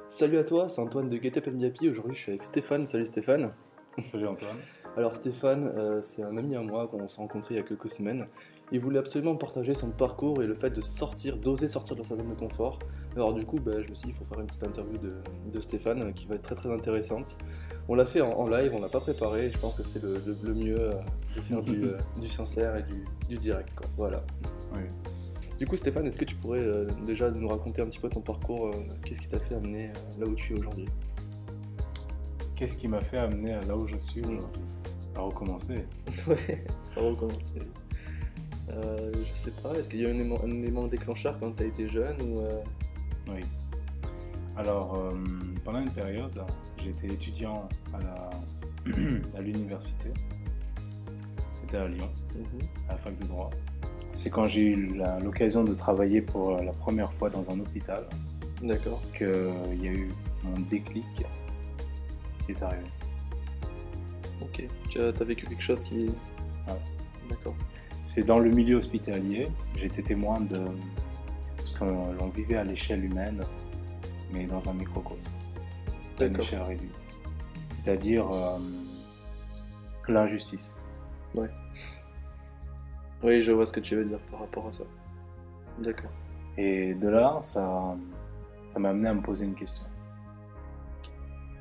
Salut à toi, c'est Antoine de Get Up and Be Happy. Aujourd'hui, je suis avec Stéphane. Salut Stéphane. Salut Antoine. Alors Stéphane, c'est un ami à moi qu'on s'est rencontré il y a quelques semaines. Il voulait absolument partager son parcours et le fait de sortir, d'oser sortir de sa zone de confort. Alors du coup, je me suis dit, il faut faire une petite interview de Stéphane qui va être très très intéressante. On l'a fait en live, on l'a pas préparé. Je pense que c'est le mieux de faire du sincère et du direct, quoi. Voilà. Oui. Du coup, Stéphane, est-ce que tu pourrais déjà nous raconter un petit peu ton parcours, qu'est-ce qui t'a fait amener là où tu es aujourd'hui? Qu'est-ce qui m'a fait amener à là où je suis aujourd'hui? À recommencer. Ouais, on va recommencer. Je sais pas, est-ce qu'il y a un élément déclencheur quand tu as été jeune ou Oui. Alors, pendant une période, j'étais étudiant à l'université. C'était à Lyon, à la fac de droit. C'est quand j'ai eu l'occasion de travailler pour la première fois dans un hôpital D'accord. qu'il y a eu mon déclic qui est arrivé. Ok, tu as vécu quelque chose qui... Ouais. D'accord. C'est dans le milieu hospitalier, j'étais témoin de ce qu'on vivait à l'échelle humaine, mais dans un microcosme, à une D'accord. échelle réduite. C'est-à-dire l'injustice. Ouais. Oui, je vois ce que tu veux dire par rapport à ça. D'accord. Et de là, ça m'a amené à me poser une question.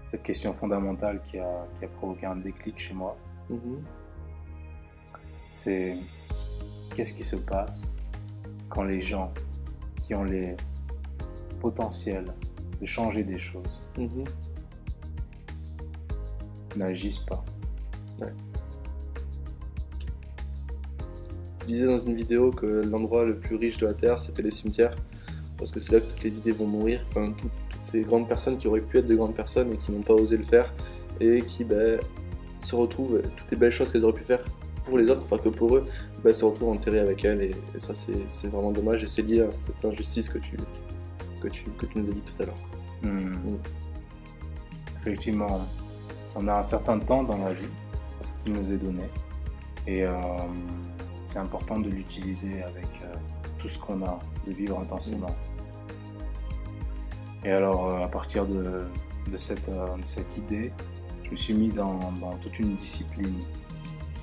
Cette question fondamentale qui a provoqué un déclic chez moi, c'est qu'est-ce qui se passe quand les gens qui ont les potentiels de changer des choses n'agissent pas. Ouais. Tu disais dans une vidéo que l'endroit le plus riche de la Terre, c'était les cimetières, parce que c'est là que toutes les idées vont mourir, enfin toutes ces grandes personnes qui auraient pu être de grandes personnes et qui n'ont pas osé le faire, et qui se retrouvent, toutes les belles choses qu'elles auraient pu faire pour les autres, pas que pour eux, se retrouvent enterrées avec elles, et ça c'est vraiment dommage, et c'est lié à cette injustice que tu nous as dit tout à l'heure. Effectivement, on a un certain temps dans la vie qui nous est donné, et c'est important de l'utiliser avec tout ce qu'on a, de vivre intensément. Et alors, à partir de cette idée, je me suis mis dans toute une discipline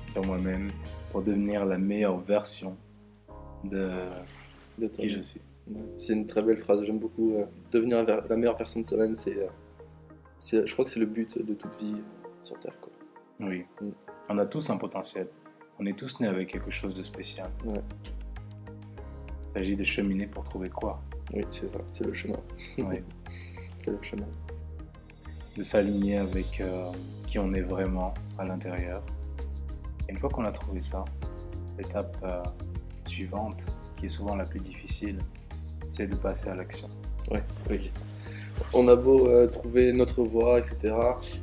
sur moi-même pour devenir la meilleure version de qui je suis. C'est une très belle phrase, j'aime beaucoup. Devenir la meilleure version de soi-même, je crois que c'est le but de toute vie sur Terre, quoi. Oui, on a tous un potentiel. On est tous nés avec quelque chose de spécial. Ouais. Il s'agit de cheminer pour trouver quoi? Oui, c'est ça, c'est le chemin. Oui. C'est le chemin. De s'aligner avec qui on est vraiment à l'intérieur. Et une fois qu'on a trouvé ça, l'étape suivante, qui est souvent la plus difficile, c'est de passer à l'action. Ouais, oui. On a beau trouver notre voie, etc.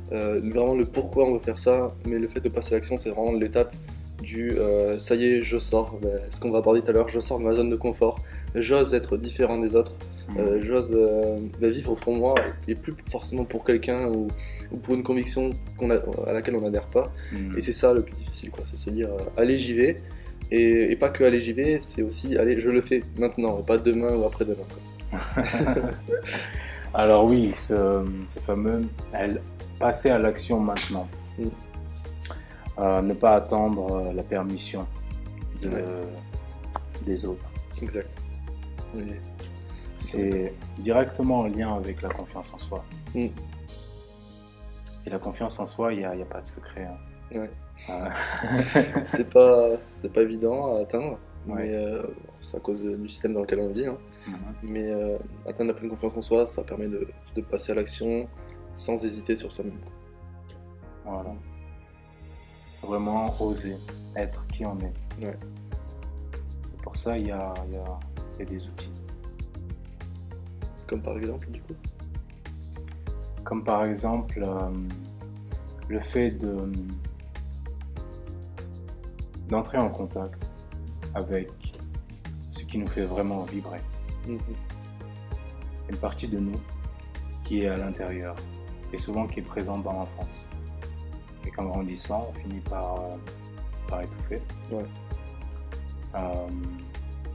Vraiment le pourquoi on veut faire ça, mais le fait de passer à l'action, c'est vraiment l'étape du ça y est, je sors, ce qu'on va aborder tout à l'heure, je sors de ma zone de confort, j'ose être différent des autres, j'ose vivre pour moi et plus forcément pour quelqu'un ou pour une conviction à laquelle on n'adhère pas. Et c'est ça le plus difficile, quoi, c'est se dire allez, j'y vais. Et pas que allez, j'y vais, c'est aussi allez, je le fais maintenant, et pas demain ou après-demain, quoi. Alors oui, ce fameux passer à l'action maintenant. Ne pas attendre la permission des autres. Exact. Oui. C'est directement en lien avec la confiance en soi. Et la confiance en soi, il n'y a pas de secret. Ouais. C'est pas évident à atteindre, mais c'est à cause du système dans lequel on vit. Mais atteindre la pleine confiance en soi, ça permet de passer à l'action sans hésiter sur soi-même. Voilà. Vraiment oser être qui on est. Ouais. Et pour ça, il y a des outils. Comme par exemple, du coup? Comme par exemple, le fait d'entrer en contact avec ce qui nous fait vraiment vibrer. Une partie de nous qui est à l'intérieur et souvent qui est présente dans l'enfance. Et qu'en grandissant, on finit par étouffer. Ouais.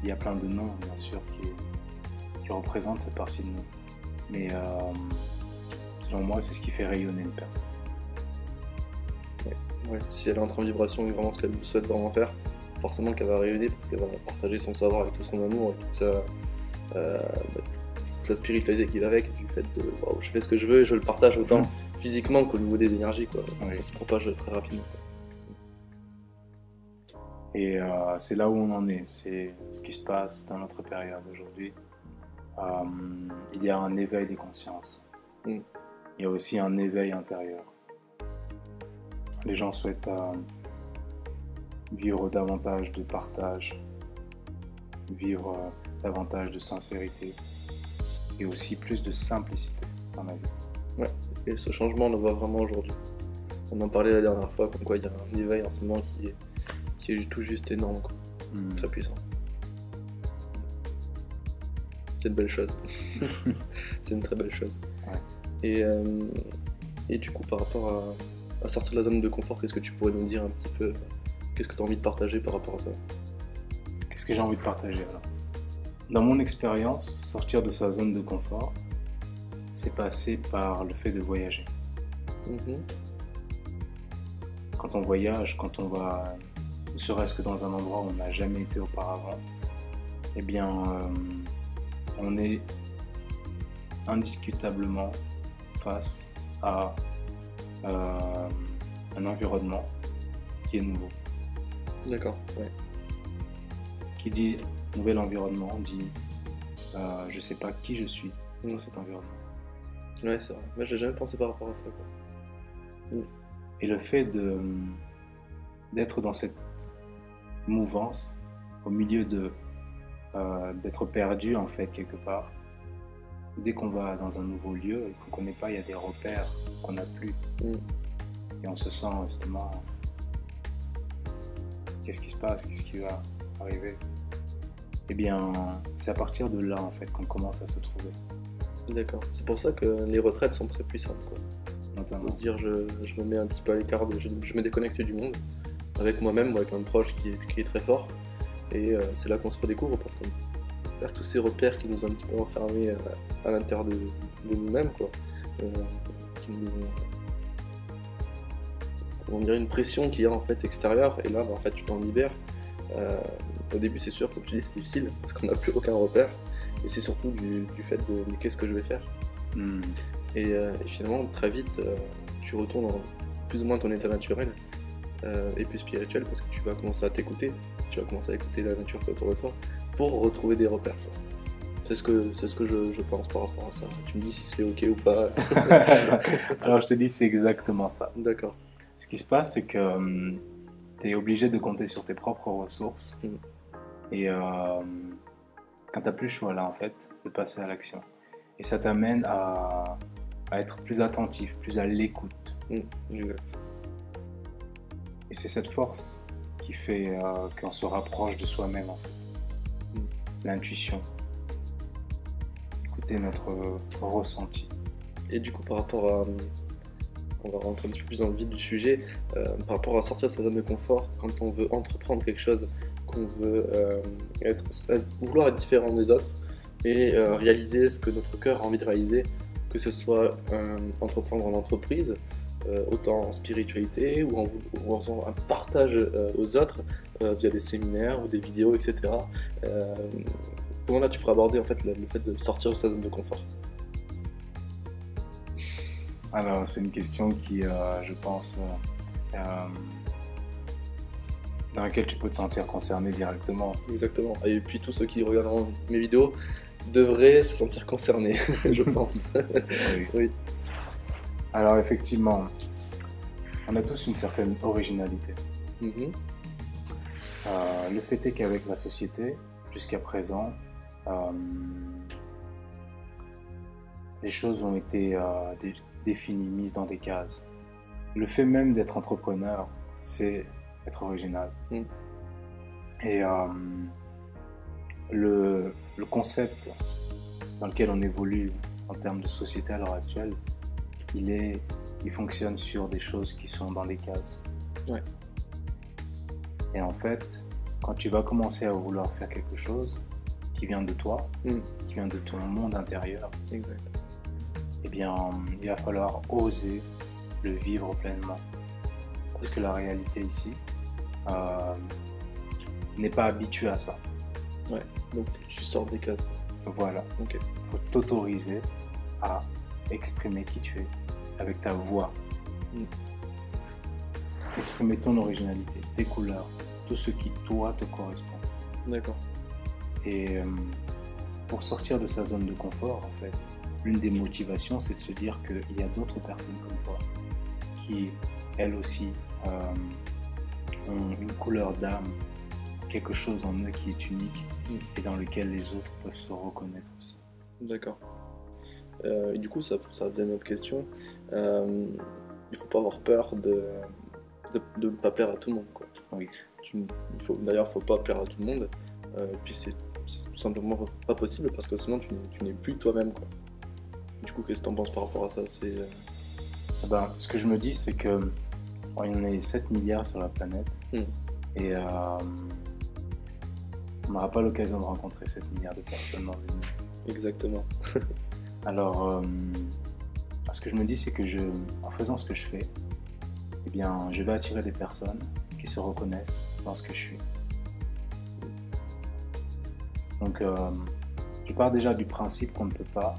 Il y a plein de noms, bien sûr, qui représentent cette partie de nous. Mais Selon moi, c'est ce qui fait rayonner une personne. Ouais, si elle entre en vibration et vraiment ce qu'elle souhaite vraiment faire, forcément qu'elle va rayonner parce qu'elle va partager son savoir avec tout son amour, avec toute toute la spiritualité qui va avec, du fait de wow, je fais ce que je veux et je le partage autant physiquement qu'au niveau des énergies, quoi. Oui. Ça se propage très rapidement. Et c'est là où on en est, c'est ce qui se passe dans notre période aujourd'hui. Il y a un éveil des consciences. Il y a aussi un éveil intérieur. Les gens souhaitent vivre davantage de partage, vivre davantage de sincérité et aussi plus de simplicité dans la vie. Ouais, et ce changement on le voit vraiment aujourd'hui. On en parlait la dernière fois, comme quoi il y a un éveil en ce moment qui est tout juste énorme, quoi. Très puissant. C'est une belle chose. C'est une très belle chose. Ouais. Et du coup, par rapport à sortir de la zone de confort, qu'est-ce que tu pourrais nous dire un petit peu? Qu'est-ce que tu as envie de partager par rapport à ça? Qu'est-ce que j'ai envie de partager alors? Dans mon expérience, sortir de sa zone de confort, c'est passer par le fait de voyager. Quand on voyage, quand on va, ne serait-ce que dans un endroit où on n'a jamais été auparavant, eh bien, on est indiscutablement face à un environnement qui est nouveau. D'accord, ouais. Qui dit nouvel environnement, dit je sais pas qui je suis dans cet environnement. Ouais, c'est vrai. Moi, j'ai jamais pensé par rapport à ça, quoi. Et le fait d'être dans cette mouvance, au milieu d'être perdu en fait quelque part, dès qu'on va dans un nouveau lieu et qu'on ne connaît pas, il y a des repères qu'on n'a plus. Et on se sent justement, qu'est-ce qui se passe, qu'est-ce qui va arriver? Eh bien, c'est à partir de là en fait qu'on commence à se trouver. D'accord. C'est pour ça que les retraites sont très puissantes, quoi. Notamment. De dire, je me mets un petit peu à l'écart, je me déconnecte du monde, avec moi-même ou avec un proche qui est très fort. Et c'est là qu'on se redécouvre parce qu'on perd tous ces repères qui nous ont un petit peu enfermés à l'intérieur de nous-mêmes, quoi. Qui nous... On dirait une pression qu'il y a en fait extérieure, et là en fait tu t'en libères. Au début c'est sûr, comme tu dis, c'est difficile parce qu'on n'a plus aucun repère, et c'est surtout du fait de mais qu'est-ce que je vais faire. Et finalement très vite tu retournes dans plus ou moins ton état naturel et plus spirituel, parce que tu vas commencer à t'écouter, tu vas commencer à écouter la nature qui est autour de toi pour retrouver des repères. C'est ce que je pense par rapport à ça. Tu me dis si c'est ok ou pas. Alors je te dis, c'est exactement ça. D'accord. Ce qui se passe, c'est que tu es obligé de compter sur tes propres ressources. Et quand tu n'as plus le choix là, en fait, de passer à l'action. Et ça t'amène à être plus attentif, plus à l'écoute. Exact. Et c'est cette force qui fait qu'on se rapproche de soi-même, en fait. L'intuition. Écouter notre ressenti. Et du coup, par rapport à... On va rentrer un petit peu plus dans le vif du sujet. Par rapport à sortir de sa zone de confort, quand on veut entreprendre quelque chose, qu'on veut vouloir être différent des autres et réaliser ce que notre cœur a envie de réaliser, que ce soit entreprendre en entreprise, autant en spiritualité ou en faisant un partage aux autres via des séminaires ou des vidéos, etc. Comment là tu pourrais aborder en fait le fait de sortir de sa zone de confort? Alors, c'est une question qui, je pense, dans laquelle tu peux te sentir concerné directement. Exactement. Et puis tous ceux qui regarderont mes vidéos devraient se sentir concernés, je pense. Oui. Alors, effectivement, on a tous une certaine originalité. Le fait est qu'avec la société, jusqu'à présent, les choses ont été définies, mises dans des cases. Le fait même d'être entrepreneur, c'est être original. Et le concept dans lequel on évolue en termes de société à l'heure actuelle, il fonctionne sur des choses qui sont dans des cases. Ouais. Et en fait, quand tu vas commencer à vouloir faire quelque chose qui vient de toi, qui vient de ton monde intérieur, exact. eh bien, il va falloir oser le vivre pleinement. Parce que la réalité ici n'est pas habituée à ça. Ouais, donc tu sors des cases. Voilà. Ok. Il faut t'autoriser à exprimer qui tu es avec ta voix. Exprimer ton originalité, tes couleurs, tout ce qui, toi, te correspond. D'accord. Et pour sortir de sa zone de confort, en fait, l'une des motivations, c'est de se dire qu'il y a d'autres personnes comme toi qui, elles aussi, ont une couleur d'âme, quelque chose en eux qui est unique et dans lequel les autres peuvent se reconnaître aussi. D'accord. Et du coup, ça vient à notre question. Il faut pas avoir peur de ne pas plaire à tout le monde, quoi. Oui. D'ailleurs, faut pas plaire à tout le monde. Puis c'est tout simplement pas possible parce que sinon tu n'es plus toi-même, quoi. Du coup, qu'est-ce que tu en penses par rapport à ça? Ce que je me dis, c'est que on est 7 milliards sur la planète et on n'aura pas l'occasion de rencontrer 7 milliards de personnes dans une vie. Exactement. Alors, ce que je me dis, c'est que en faisant ce que je fais, eh bien, je vais attirer des personnes qui se reconnaissent dans ce que je suis. Donc, je pars déjà du principe qu'on ne peut pas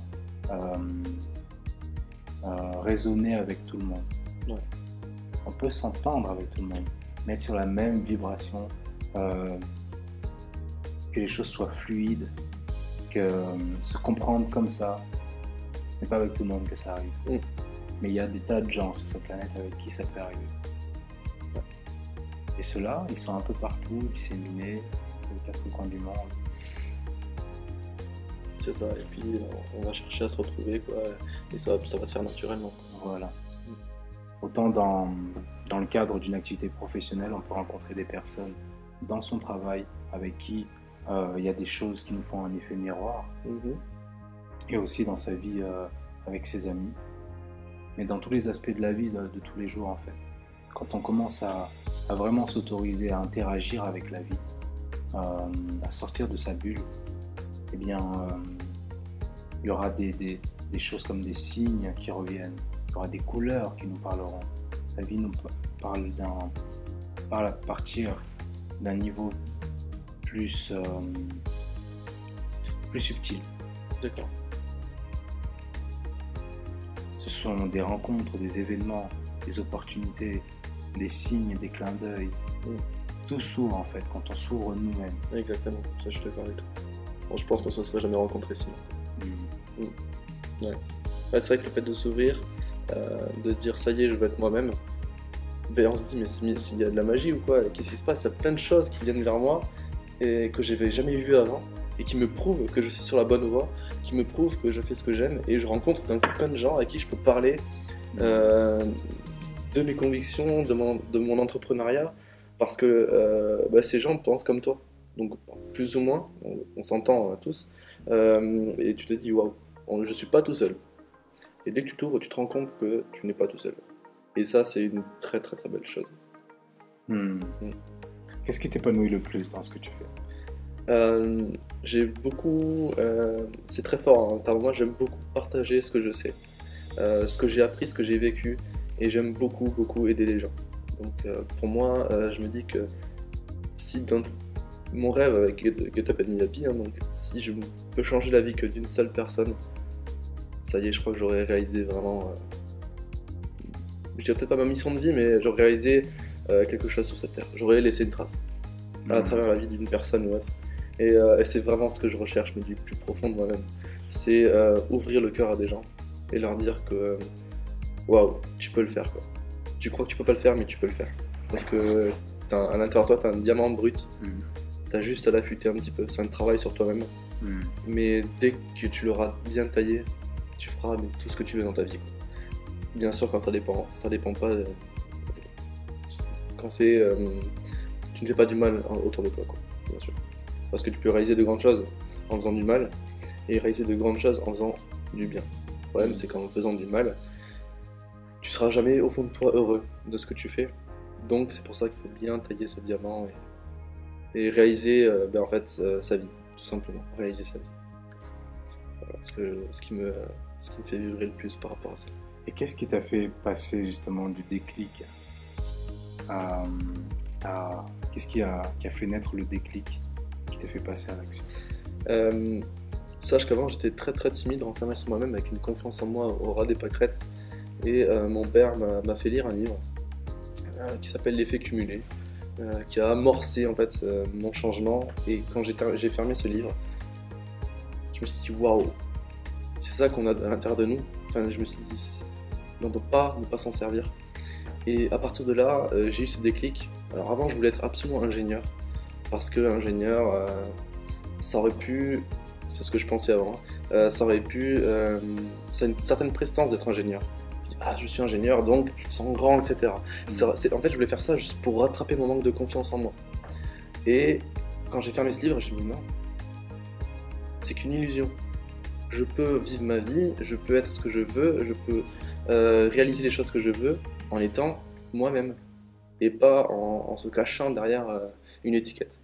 raisonner avec tout le monde. Ouais. On peut s'entendre avec tout le monde, mais être sur la même vibration, que les choses soient fluides, que se comprendre comme ça, ce n'est pas avec tout le monde que ça arrive. Mais il y a des tas de gens sur cette planète avec qui ça peut arriver. Ouais. Et ceux-là, ils sont un peu partout, disséminés, sur les 4 coins du monde. C'est ça, et puis on va chercher à se retrouver, quoi, et ça va se faire naturellement, quoi. Voilà. Autant dans le cadre d'une activité professionnelle, on peut rencontrer des personnes dans son travail avec qui il y a des choses qui nous font un effet miroir, et aussi dans sa vie avec ses amis, mais dans tous les aspects de la vie de tous les jours, en fait. Quand on commence à vraiment s'autoriser à interagir avec la vie, à sortir de sa bulle, eh bien, il y aura des choses comme des signes qui reviennent, il y aura des couleurs qui nous parleront. La vie nous parle à partir d'un niveau plus subtil. D'accord. Ce sont des rencontres, des événements, des opportunités, des signes, des clins d'œil. Tout s'ouvre, en fait, quand on s'ouvre nous-mêmes. Exactement, ça je suis d'accord avec toi. Bon, je pense qu'on ne se serait jamais rencontrés sinon. Ouais. Ouais, c'est vrai que le fait de s'ouvrir, de se dire ça y est, je vais être moi-même, ben, on se dit mais s'il y a de la magie ou quoi, qu'est-ce qui se passe? Il y a plein de choses qui viennent vers moi et que j'avais jamais vues avant et qui me prouvent que je suis sur la bonne voie, qui me prouvent que je fais ce que j'aime, et je rencontre d'un coup plein de gens à qui je peux parler de mes convictions, de mon entrepreneuriat, parce que ces gens pensent comme toi. Donc plus ou moins, on s'entend tous, et tu te dis waouh, je suis pas tout seul. Et dès que tu t'ouvres, tu te rends compte que tu n'es pas tout seul. Et ça, c'est une très très très belle chose. Qu'est-ce qui t'épanouit le plus dans ce que tu fais? J'ai beaucoup, c'est très fort, hein. Moi j'aime beaucoup partager ce que je sais, ce que j'ai appris, ce que j'ai vécu, et j'aime beaucoup aider les gens. Donc pour moi, je me dis que si dans mon rêve avec Get Up and Be Happy, hein, donc si je peux changer la vie que d'une seule personne, ça y est, je crois que j'aurais réalisé vraiment, je dirais peut-être pas ma mission de vie, mais j'aurais réalisé quelque chose sur cette terre. J'aurais laissé une trace à travers la vie d'une personne ou autre. Et c'est vraiment ce que je recherche, mais du plus profond de moi-même. C'est ouvrir le cœur à des gens et leur dire que waouh, tu peux le faire, quoi. Tu crois que tu peux pas le faire, mais tu peux le faire. Parce que à l'intérieur de toi, t'as un diamant brut. T'as juste à l'affûter un petit peu. C'est un travail sur toi-même. Mais dès que tu l'auras bien taillé, tu feras tout ce que tu veux dans ta vie, quoi. Bien sûr, quand ça dépend pas. Quand c'est, tu ne fais pas du mal autour de toi, quoi. Bien sûr. Parce que tu peux réaliser de grandes choses en faisant du mal et réaliser de grandes choses en faisant du bien. Le problème, c'est qu'en faisant du mal, tu seras jamais au fond de toi heureux de ce que tu fais. Donc c'est pour ça qu'il faut bien tailler ce diamant et réaliser sa vie, tout simplement. Réaliser sa vie. Voilà ce qui me ce qui me fait vibrer le plus par rapport à ça. Et qu'est-ce qui t'a fait passer justement du déclic à... Qu'est-ce qui a fait naître le déclic qui t'a fait passer à l'action? Sache qu'avant j'étais très très timide, renfermé sur moi-même avec une confiance en moi au ras des pâquerettes. Et mon père m'a fait lire un livre qui s'appelle L'effet cumulé, qui a amorcé en fait mon changement. Et quand j'ai fermé ce livre, je me suis dit waouh, c'est ça qu'on a à l'intérieur de nous. Enfin, je me suis dit, on ne peut pas ne pas s'en servir. Et à partir de là, j'ai eu ce déclic. Alors avant, je voulais être absolument ingénieur, parce que ingénieur, ça aurait pu, c'est ce que je pensais avant, ça aurait pu, ça a une certaine prestance d'être ingénieur. Ah, je suis ingénieur, donc tu te sens grand, etc. En fait, je voulais faire ça juste pour rattraper mon manque de confiance en moi. Et quand j'ai fermé ce livre, j'ai dit non, c'est qu'une illusion. Je peux vivre ma vie, je peux être ce que je veux, je peux réaliser les choses que je veux en étant moi-même et pas en se cachant derrière une étiquette.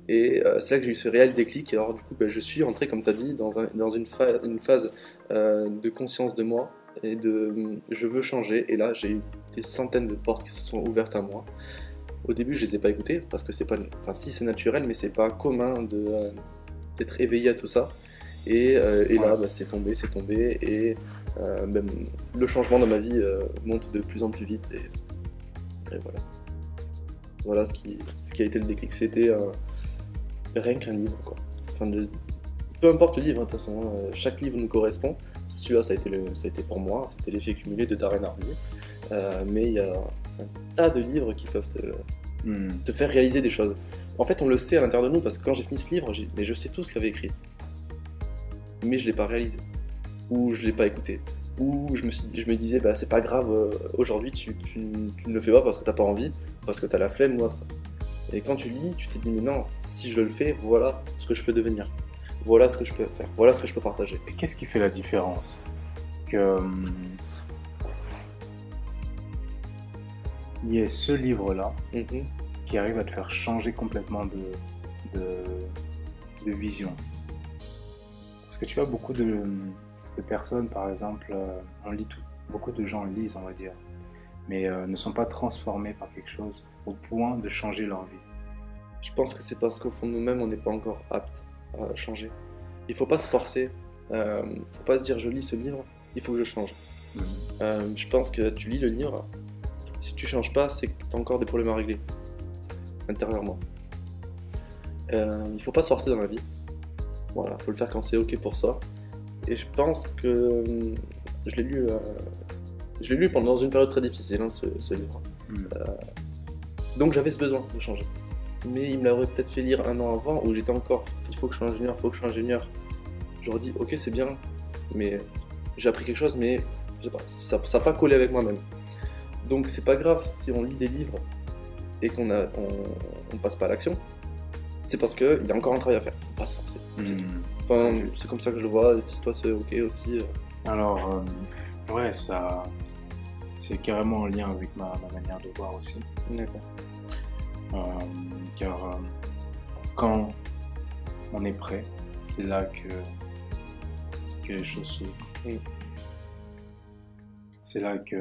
Et c'est là que j'ai eu ce réel déclic. Et alors du coup, je suis entré, comme tu as dit, dans une phase de conscience de moi et de je veux changer. Et là, j'ai eu des centaines de portes qui se sont ouvertes à moi. Au début, je les ai pas écoutées parce que c'est pas, enfin si c'est naturel, mais c'est pas commun d'être éveillé à tout ça. Et là, c'est tombé, et même le changement dans ma vie monte de plus en plus vite. Et voilà. Voilà ce qui a été le déclic. C'était rien qu'un livre, quoi. Enfin, peu importe le livre, de toute façon, chaque livre nous correspond. Celui-là, ça a été pour moi, c'était L'effet cumulé de Darren Hardy. Mais il y a un tas de livres qui peuvent te faire réaliser des choses. En fait, on le sait à l'intérieur de nous, parce que quand j'ai fini ce livre, mais je sais tout ce qu'il avait écrit. Mais je ne l'ai pas réalisé. Ou je ne l'ai pas écouté. Ou je me disais, c'est pas grave, aujourd'hui tu ne le fais pas parce que tu n'as pas envie, parce que tu as la flemme ou autre. Et quand tu lis, tu te dis, mais non, si je le fais, voilà ce que je peux devenir. Voilà ce que je peux faire, voilà ce que je peux partager. Et qu'est-ce qui fait la différence que il y ait ce livre-là qui arrive à te faire changer complètement de vision? Parce que tu vois, beaucoup de personnes, par exemple, on lit tout. Beaucoup de gens lisent, on va dire, mais ne sont pas transformés par quelque chose au point de changer leur vie. Je pense que c'est parce qu'au fond de nous-mêmes, on n'est pas encore apte à changer. Il faut pas se forcer. Faut pas se dire, je lis ce livre, il faut que je change. Je pense que tu lis le livre, si tu changes pas, c'est que tu as encore des problèmes à régler, intérieurement. Il faut pas se forcer dans la vie. Voilà, faut le faire quand c'est ok pour soi. Et je pense que je l'ai lu dans une période très difficile, hein, ce livre. Donc j'avais ce besoin de changer. Mais il me l'aurait peut-être fait lire un an avant, où j'étais encore, il faut que je sois ingénieur, il faut que je sois ingénieur. J'aurais dit, ok, c'est bien, mais j'ai appris quelque chose, mais je sais pas, ça n'a pas collé avec moi-même. Donc c'est pas grave si on lit des livres et qu'on passe pas à l'action. C'est parce qu'il y a encore un travail à faire, faut pas se forcer. Enfin, c'est comme ça que je le vois, et si toi c'est ok aussi. Alors, ouais, ça, c'est carrément en lien avec ma manière de voir aussi. D'accord. Car quand on est prêt, c'est là que les choses s'ouvrent. C'est là que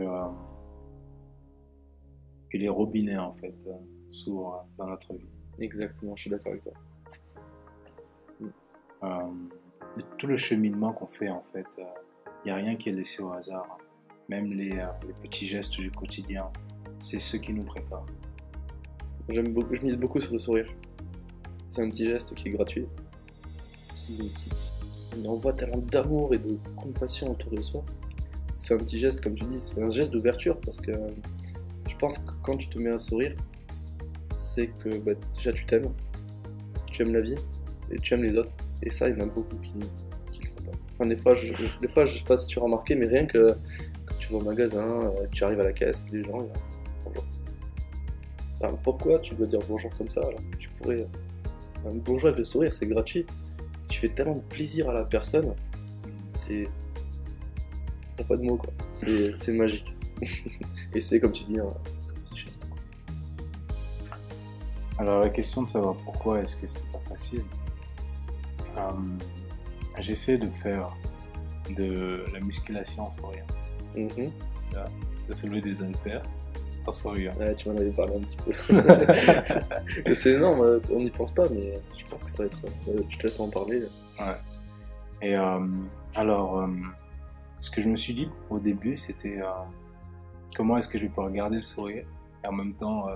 les robinets en fait s'ouvrent dans notre vie. Exactement, je suis d'accord avec toi. Tout le cheminement qu'on fait en fait, il n'y a rien qui est laissé au hasard. Même les petits gestes du quotidien, c'est ce qui nous prépare. Je mise beaucoup sur le sourire. C'est un petit geste qui est gratuit, qui envoie tellement d'amour et de compassion autour de soi. C'est un petit geste, comme tu dis, c'est un geste d'ouverture, parce que je pense que quand tu te mets à sourire, c'est que déjà tu t'aimes, tu aimes la vie et tu aimes les autres. Et ça, il y en a beaucoup qui le font pas. Enfin, des fois, je sais pas si tu as remarqué, mais rien que quand tu vas au magasin, tu arrives à la caisse, les gens, bonjour. Enfin, pourquoi tu dois dire bonjour comme ça alors que tu pourrais. Un bonjour avec le sourire, c'est gratuit. Tu fais tellement de plaisir à la personne, c'est. T'as pas de mots, quoi. C'est magique. Et c'est, comme tu dis, un petit geste, quoi. Alors, la question de savoir pourquoi est-ce que c'est pas facile, j'essaie de faire de la musculation en souriant. Mhm. Tu vois, de soulever des haltères en souriant. Ouais, tu m'en avais parlé un petit peu. C'est énorme, on n'y pense pas, mais je pense que ça va être. Je te laisse en parler. Ouais. Et alors, ce que je me suis dit au début, c'était comment est-ce que je peux regarder le sourire et en même temps.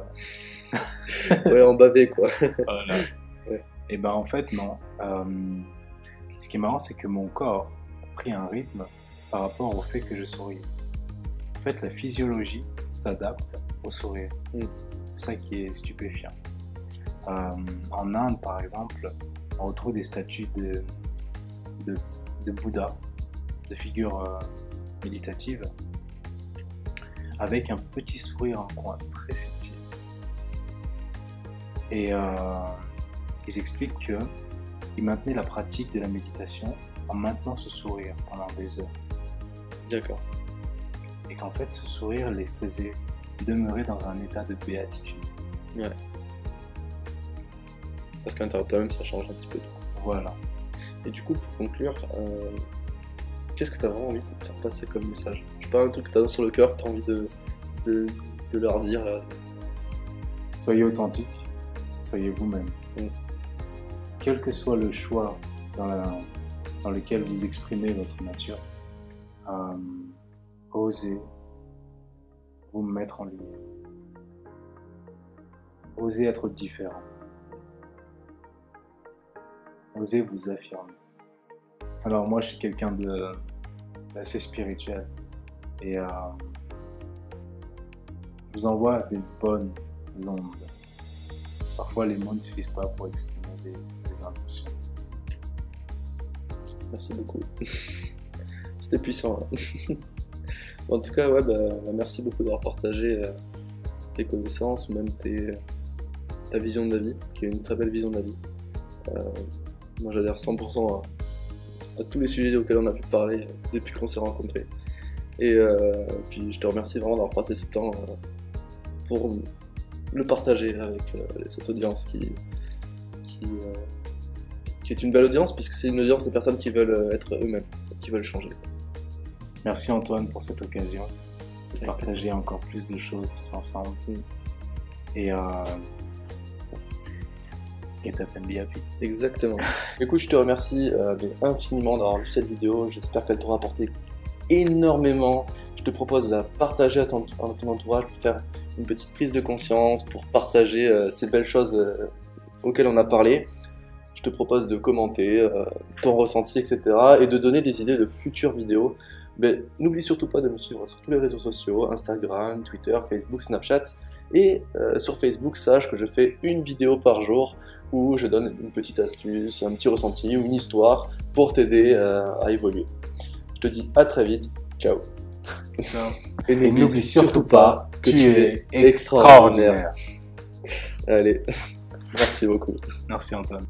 Ouais, en baver quoi. Voilà. Ouais. Et ben en fait, non. Ce qui est marrant, c'est que mon corps a pris un rythme par rapport au fait que je souris. En fait, la physiologie s'adapte au sourire. C'est ça qui est stupéfiant. En Inde, par exemple, on retrouve des statues de Bouddha, de figures méditatives, avec un petit sourire en coin, très subtil. Et ils expliquent qu'ils maintenaient la pratique de la méditation en maintenant ce sourire pendant des heures. D'accord. Et qu'en fait, ce sourire les faisait demeurer dans un état de béatitude. Ouais. Parce qu'à l'intérieur de toi-même, ça change un petit peu tout. Voilà. Et du coup, pour conclure, qu'est-ce que tu as vraiment envie de te faire passer comme message? Je sais pas, un truc que tu as sur le cœur, que tu as envie de leur dire là. Soyez authentique, soyez vous-même. Quel que soit le choix dans lequel vous exprimez votre nature, osez vous mettre en lumière. Osez être différent. Osez vous affirmer. Alors moi, je suis quelqu'un d'assez spirituel et je vous envoie des bonnes ondes. Parfois, les mots ne suffisent pas pour exprimer des intentions. Merci beaucoup. C'était puissant. Hein. En tout cas, ouais, merci beaucoup d'avoir partagé tes connaissances ou même ta vision de la vie, qui est une très belle vision de la vie. Moi, j'adhère 100% à tous les sujets auxquels on a pu parler depuis qu'on s'est rencontrés. Et puis, je te remercie vraiment d'avoir passé ce temps pour le partager avec cette audience qui est une belle audience, puisque c'est une audience de personnes qui veulent être eux-mêmes, qui veulent changer. Merci Antoine pour cette occasion de partager encore plus de choses tous ensemble. Et get up and be happy. Exactement. Écoute, je te remercie infiniment d'avoir vu cette vidéo. J'espère qu'elle t'aura apporté énormément. Je te propose de la partager à ton entourage pour faire une petite prise de conscience, pour partager ces belles choses auxquelles on a parlé. Je te propose de commenter ton ressenti, etc. et de donner des idées de futures vidéos. Mais n'oublie surtout pas de me suivre sur tous les réseaux sociaux, Instagram, Twitter, Facebook, Snapchat. Et sur Facebook, sache que je fais une vidéo par jour où je donne une petite astuce, un petit ressenti ou une histoire pour t'aider à évoluer. Je te dis à très vite. Ciao. Ciao. Et n'oublie surtout pas que tu es extraordinaire. Allez, merci beaucoup. Merci Antoine.